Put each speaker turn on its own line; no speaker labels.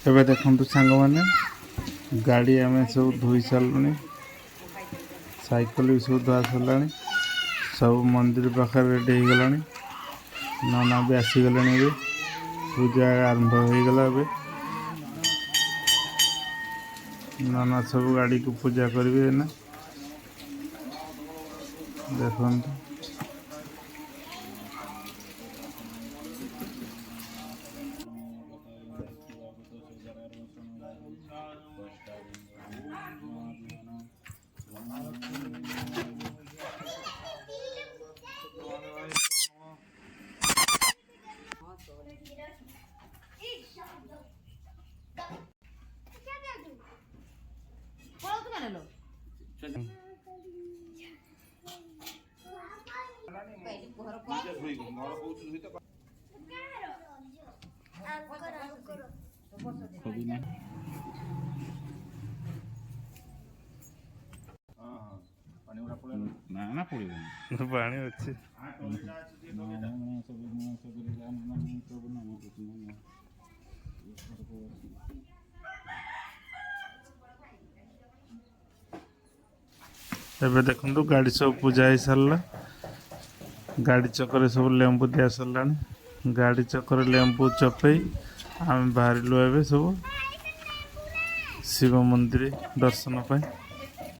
एबे देखंतु सांग माने गाड़ी आम सब धोई सारे साइकिल भी सब धोआ सरला सब मंदिर पाखे रेडी हो गला नाना भी आसीगले पूजा आरंभ हो गला नाना सब गाड़ी को पूजा करेंगे ना देखो
ना पड़े
पानी अच्छे एबे देखो गाड़ी सब पूजा हो सारा गाड़ी चक्कर सब लेंबू दिया सरला गाड़ी चक्कर लेंबू चपे आम बाहर एवं सब शिव मंदिर दर्शन पाई।